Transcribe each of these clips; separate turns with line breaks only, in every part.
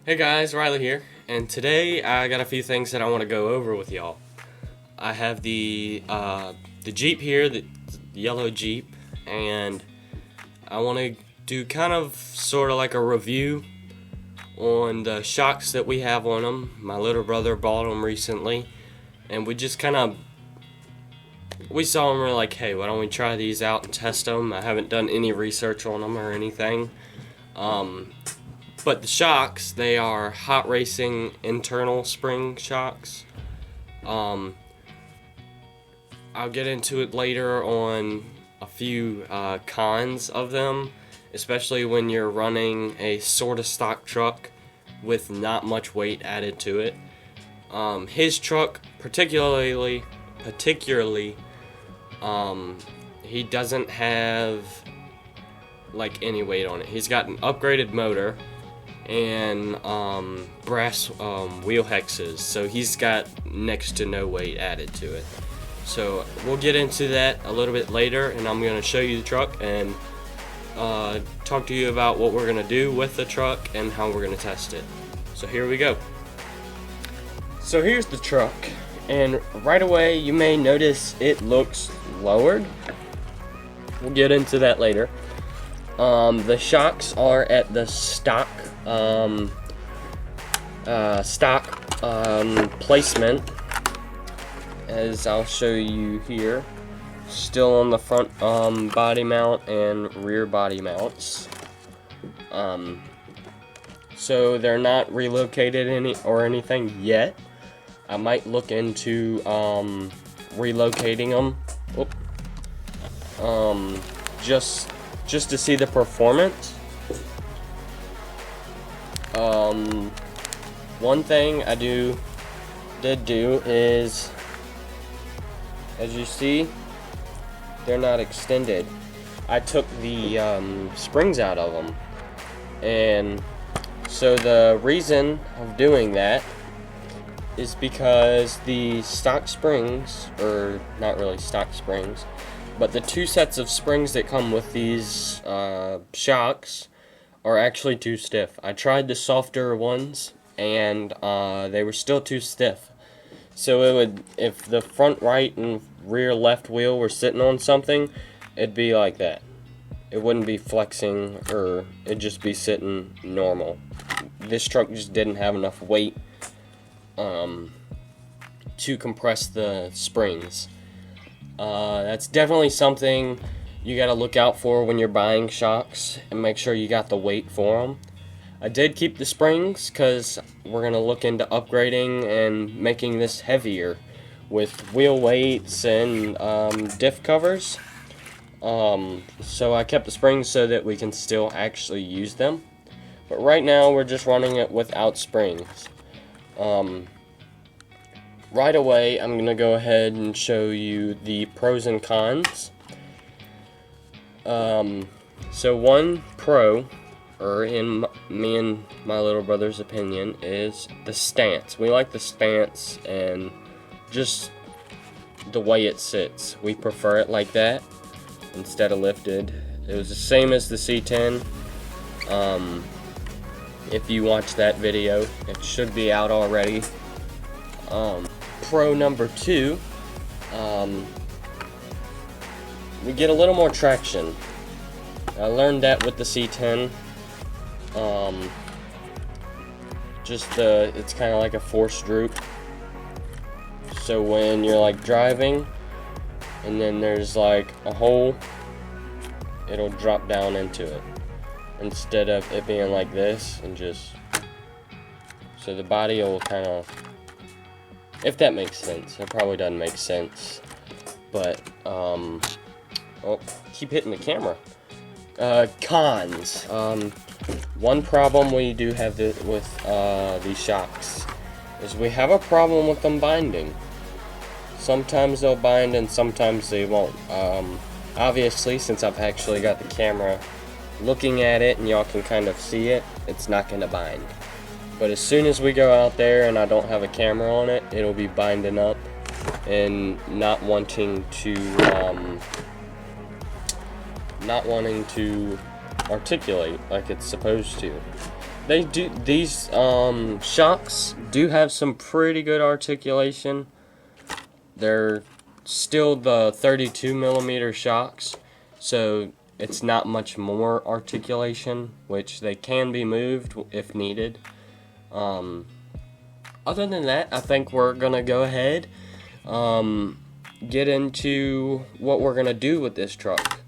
Hey guys, Riley here, and today I got a few things that I want to go over with y'all. I have the Jeep here, the yellow Jeep, and I want to do kind of sort of like a review on the shocks that we have on them. My little brother bought them recently, and we just we saw them and we're like, hey, why don't we try these out and test them? I haven't done any research on them or anything. But the shocks, they are hot racing internal spring shocks. I'll get into it later on a few cons of them, especially when you're running a sort of stock truck with not much weight added to it. His truck, particularly, he doesn't have like any weight on it. He's got an upgraded motor and brass wheel hexes, so he's got next to no weight added to it. So we'll get into that a little bit later, and I'm going to show you the truck and talk to you about what we're going to do with the truck and how we're going to test it. So here we go. So here's the truck, and right away you may notice it looks lowered. We'll get into that later. The shocks are at the stock placement, as I'll show you here. Still on the front body mount and rear body mounts. So they're not relocated anything yet. I might look into relocating them. Just to see the performance. One thing I did do is, as you see, they're not extended. I took the springs out of them, and so the reason of doing that is because the stock springs, or not really stock springs, but the two sets of springs that come with these shocks are actually too stiff. I tried the softer ones, and they were still too stiff. So it would, if the front right and rear left wheel were sitting on something, it'd be like that. It wouldn't be flexing, or it'd just be sitting normal. This truck just didn't have enough weight to compress the springs. That's definitely something you gotta look out for when you're buying shocks, and make sure you got the weight for them. I did keep the springs because we're gonna look into upgrading and making this heavier with wheel weights and diff covers. So I kept the springs so that we can still actually use them. But right now we're just running it without springs. Right away, I'm going to go ahead and show you the pros and cons. So one pro, or in me and my little brother's opinion, is the stance. We like the stance and just the way it sits. We prefer it like that instead of lifted. It was the same as the C10. If you watch that video, it should be out already. Pro number two, we get a little more traction. I learned that with the C10. It's kind of like a force droop. So when you're like driving, and then there's like a hole, it'll drop down into it, instead of it being like this and just, so the body will kind of, if that makes sense. It probably doesn't make sense, but oh, keep hitting the camera. Cons. One problem we do have with these shocks is we have a problem with them binding. Sometimes they'll bind and sometimes they won't. Obviously, since I've actually got the camera looking at it and y'all can kind of see it, it's not going to bind. But as soon as we go out there and I don't have a camera on it, it'll be binding up and not wanting to articulate like it's supposed to. They do, these shocks do have some pretty good articulation. They're still the 32 millimeter shocks, so it's not much more articulation, which they can be moved if needed. Other than that, I think we're gonna go ahead, get into what we're gonna do with this truck.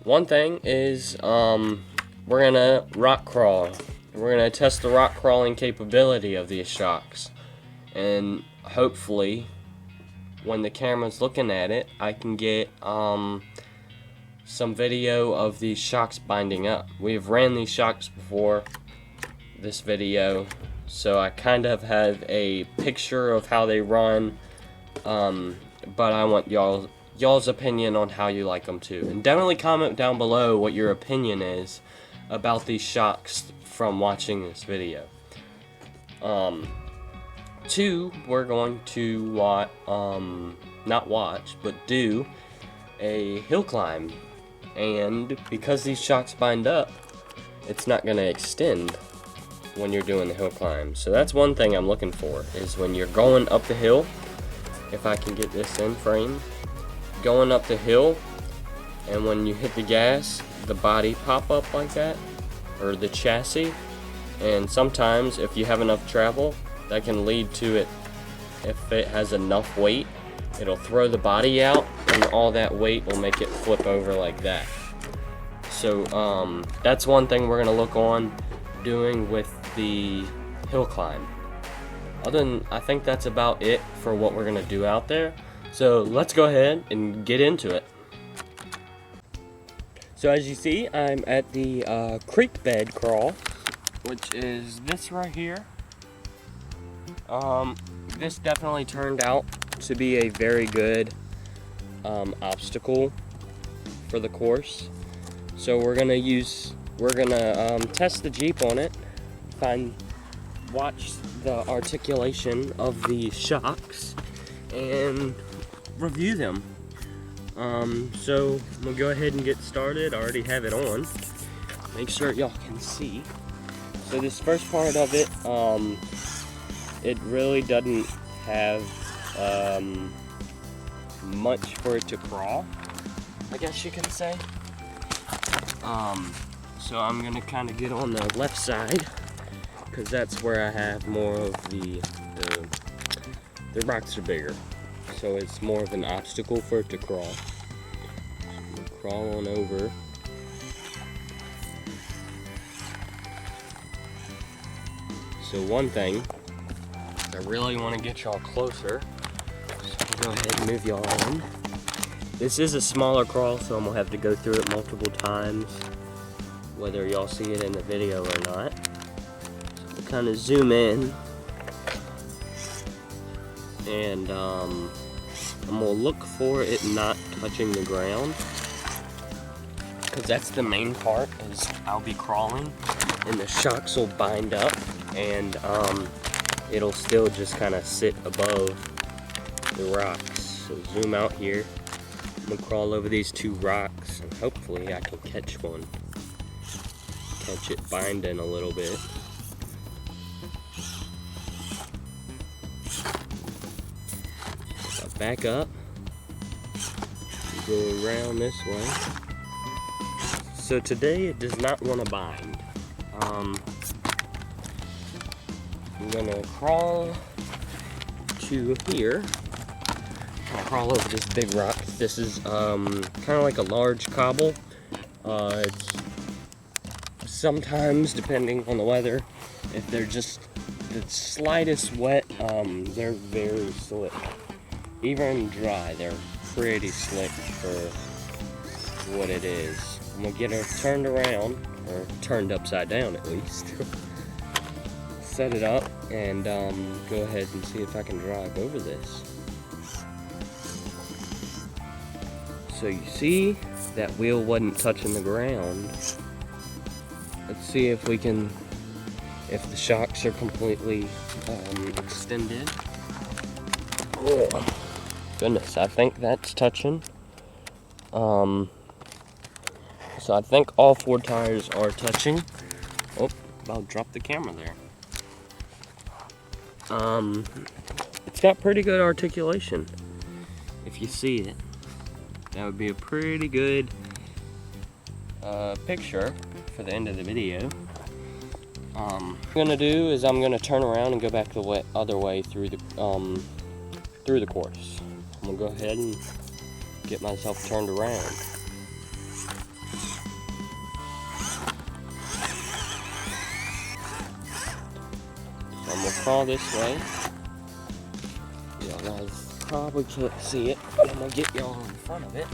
One thing is, we're gonna rock crawl. We're gonna test the rock crawling capability of these shocks, and hopefully, when the camera's looking at it, I can get some video of these shocks binding up. We've ran these shocks before this video, so I kind of have a picture of how they run, but I want y'all's opinion on how you like them too. And definitely comment down below what your opinion is about these shocks from watching this video. Two, we're going to not watch, but do a hill climb. And because these shocks bind up, it's not going to extend when you're doing the hill climb. So that's one thing I'm looking for, is when you're going up the hill, if I can get this in frame, going up the hill, and when you hit the gas, the body pop up like that, or the chassis. And sometimes if you have enough travel, that can lead to it, if it has enough weight, it'll throw the body out, and all that weight will make it flip over like that. So that's one thing we're gonna look on doing with the hill climb. I think that's about it for what we're gonna do out there. So let's go ahead and get into it. So as you see, I'm at the creek bed crawl, which is this right here. This definitely turned out to be a very good obstacle for the course. So we're gonna test the Jeep on it, watch the articulation of the shocks, and review them. So we'll go ahead and get started. I already have it on. Make sure y'all can see. So this first part of it, it really doesn't have much for it to crawl, I guess you can say. So I'm gonna kind of get on the left side, because that's where I have more of the rocks are bigger, so it's more of an obstacle for it to crawl. So crawl on over. So one thing, I really want to get y'all closer, so I'll go ahead and move y'all in. This is a smaller crawl, so I'm going to have to go through it multiple times, whether y'all see it in the video or not. So we'll kind of zoom in, and I'm going to look for it not touching the ground, because that's the main part, is I'll be crawling, and the shocks will bind up, and it'll still just kind of sit above the rocks. So zoom out here. I'm gonna crawl over these two rocks, and hopefully I can catch one. Catch it binding a little bit. So back up. Go around this way. So today it does not want to bind. I'm gonna crawl to here. I'll crawl over this big rock. This is kind of like a large cobble. It's sometimes, depending on the weather, if they're just the slightest wet, they're very slick. Even dry, they're pretty slick for what it is. I'm gonna get her turned around, or turned upside down at least. Set it up and go ahead and see if I can drive over this. So you see that wheel wasn't touching the ground. Let's see if we can, if the shocks are completely extended. Oh goodness, I think that's touching. So I think all four tires are touching. Oh, I'll drop the camera there. It's got pretty good articulation. If you see it, that would be a pretty good picture for the end of the video. What I'm gonna do is I'm gonna turn around and go back the other way through the course. I'm gonna go ahead and get myself turned around. So I'm gonna crawl this way. Y'all guys probably can't see it, but I'm gonna get y'all in front of it.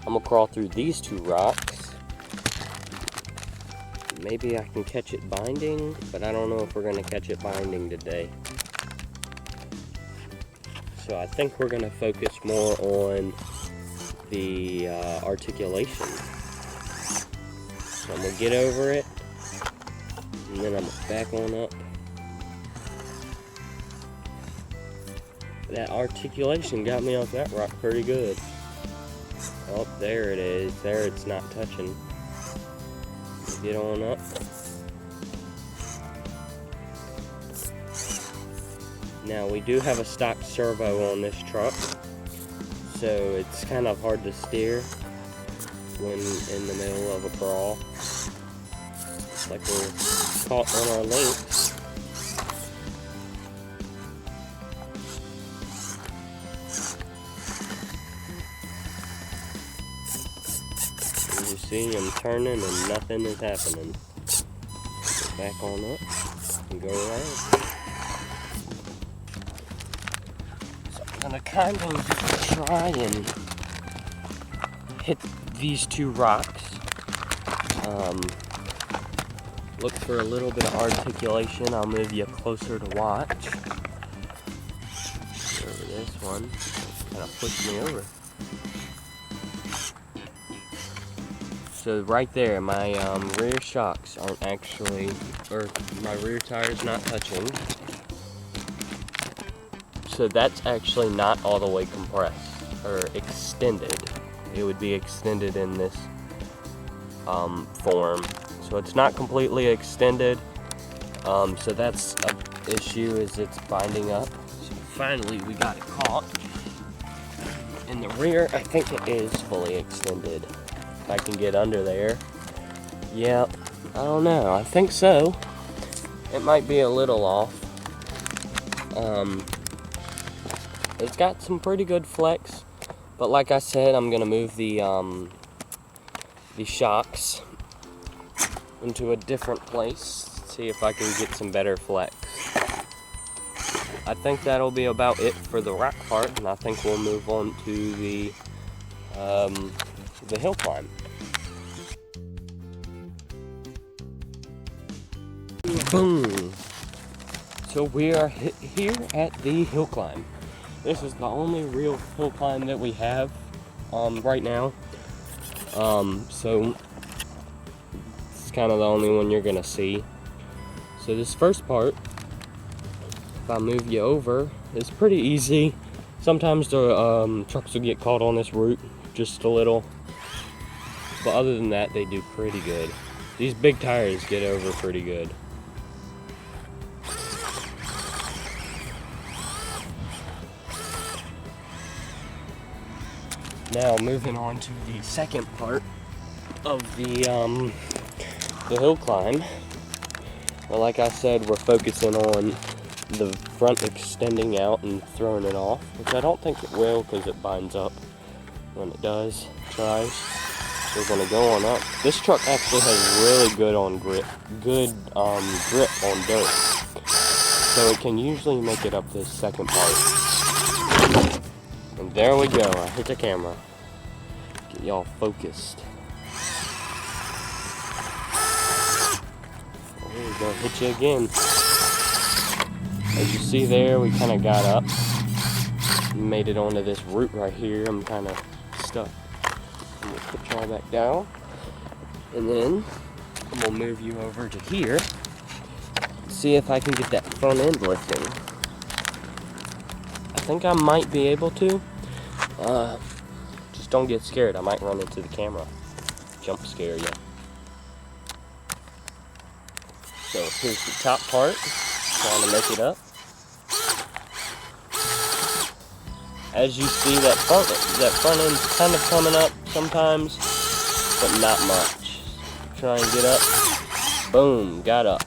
I'm gonna crawl through these two rocks. Maybe I can catch it binding, but I don't know if we're gonna catch it binding today. So I think we're gonna focus more on the articulation. So I'm gonna get over it, and then I'm gonna back on up. That articulation got me off that rock pretty good. Oh, there it is. There it's not touching. Get on up. Now we do have a stock servo on this truck, so it's kind of hard to steer when in the middle of a crawl. It's like we're caught on our links. You see, I'm turning and nothing is happening. Get back on up and go around. So I'm gonna kind of try and hit these two rocks. Look for a little bit of articulation. I'll move you closer to watch. Over this one, kind of push me over. So right there, my rear shocks aren't actually, or my rear tire's not touching. So that's actually not all the way compressed, or extended. It would be extended in this form. So it's not completely extended. So that's an issue, is it's binding up. So finally we got it caught. In the rear, I think it is fully extended. If I can get under there. Yep, I don't know, I think so. It might be a little off. It's got some pretty good flex, but like I said, I'm gonna move the shocks into a different place, see if I can get some better flex. I think that'll be about it for the rock part, and I think we'll move on to the hill climb. Boom! So we are here at the hill climb. This is the only real hill climb that we have right now. So it's kind of the only one you're gonna see. So this first part, if I move you over, is pretty easy. Sometimes the trucks will get caught on this route just a little, but other than that, they do pretty good. These big tires get over pretty good. Now moving on to the second part of the hill climb. Well, like I said, we're focusing on the front extending out and throwing it off, which I don't think it will because it binds up when it does. Tries. We're gonna go on up. This truck actually has really good grip on dirt, so it can usually make it up this second part. And there we go. I hit the camera. Get y'all focused. There we go. Hit you again. As you see there, we kind of got up. Made it onto this route right here. I'm kind of stuck. I'm going to put y'all back down. And then I'm going to move you over to here. See if I can get that front end lifting. I think I might be able to. Just don't get scared. I might run into the camera. jump scare you. So here's the top part, trying to make it up. As you see, that front end's kind of coming up sometimes, but not much. Try and get up. Boom, got up.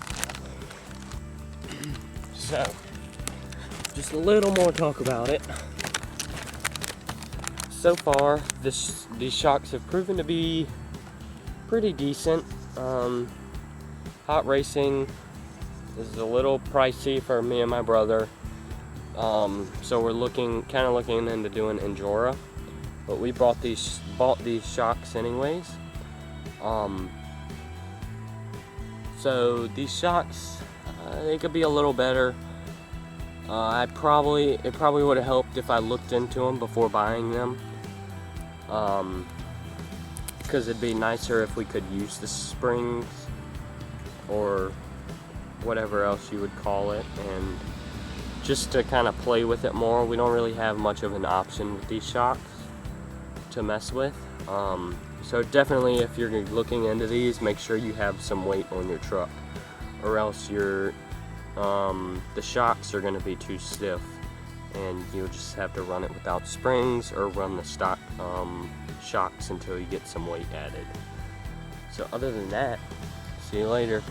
So, just a little more talk about it. So far, these shocks have proven to be pretty decent. Hot racing is a little pricey for me and my brother, so we're kind of looking into doing Endura, but we bought these shocks anyways. So these shocks, they could be a little better. It probably would have helped if I looked into them before buying them, because it'd be nicer if we could use the springs or whatever else you would call it, and just to kind of play with it more. We don't really have much of an option with these shocks to mess with. So definitely, if you're looking into these, make sure you have some weight on your truck, or else the shocks are going to be too stiff, and you'll just have to run it without springs or run the stock shocks until you get some weight added. So other than that, see you later.